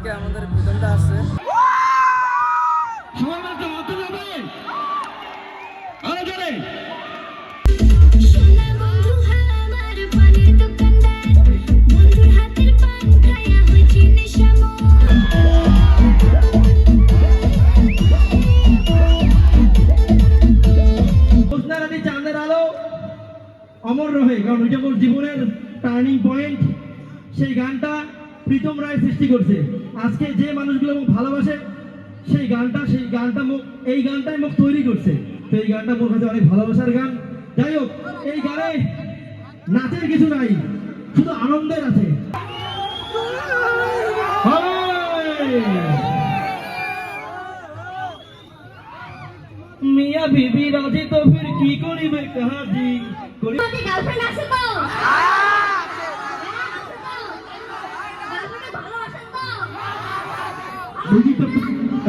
আজকে আমাদের প্রথমটা আছে অমর রহে, কারণ ওইটা ওর জীবনের টার্নিং পয়েন্ট। সেই গানটা প্রীতম রায় সৃষ্টি করছে। আজকে যে মানুষগুলো ভালোবাসে এই গানটাই মুখ তৈরি করছে। তো এই গানটা মোর কাছে অনেক ভালোবাসার গান। যাই হোক, এই গানে নাচের কিছু নাই, শুধু আনন্দের আছে। মিয়া বিবি রাজি তো ফির কি করিবে কাহাজি করি। তোমার গার্লফ্রেন্ড আছে তো?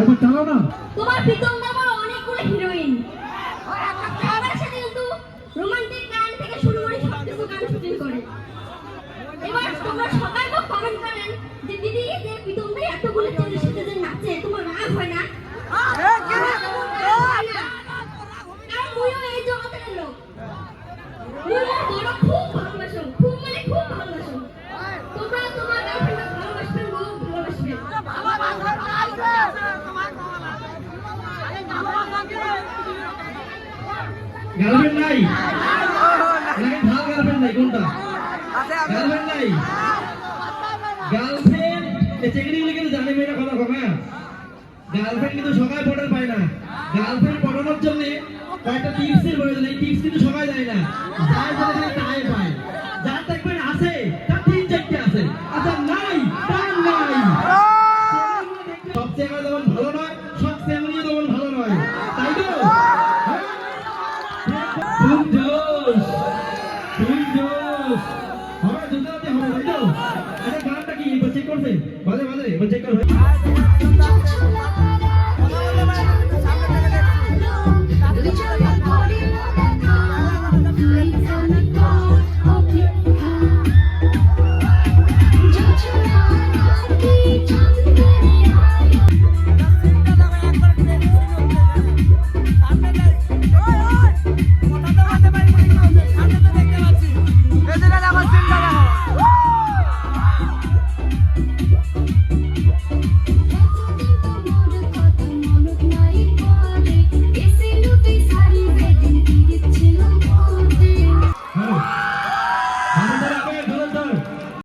একবার চালাও না। তোমার প্রীতম দাবার অনেকগুলো হিরোইন, আমার সাথে কিন্তু রোমান্টিক গান থেকে শুরু করে সবকিছু গান শুটিং করে। এবার তোমরা সবাই কমেন্ট করেন যে দিদি যে প্রীতম ভাই এতগুলো ছেলের সাথে যে নাচে, তোমার রাগ হয় না? এই জগতের লোক বড় খুব ভালোবাসো, খুব মানে খুব ভালোবাসো। তোমরা তোমার গার্লফ্রেন্ডকে ভালোবাসবেন, বউ ভালোবাসবেন। গার্লফ্রেন্ড নাই, ভাল গার্লফ্রেন্ড নাই, কোনটা গার্লফ্রেন্ড নাই? গার্লফ্রেন্ড চেংড়িগুলো কিন্তু জানে মেয়েরা কথা কমা। গার্লফ্রেন্ড কিন্তু সবাই পড়ার পায় না। গার্লফ্রেন্ড পড়ানোর জন্য কয়েকটা টিপসের প্রয়োজন। এই টিপস কিন্তু সবাই দেয় না, যার জন্য তাই পায়। যার দেখবেন আছে তার 3-4টে আছে, আচ্ছা নাই তার নাই। সব চেঙ্গা যেমন ভালো নয়, সব চেঙ্গড়িও যেমন ভালো নয়, তাই তো? ফুল জোশ, ফুল জোশ হবে, দুটাতে হবে, তাই তো? আরে গানটা কি চেক করছে? বাজে বাজে, চেক করবে।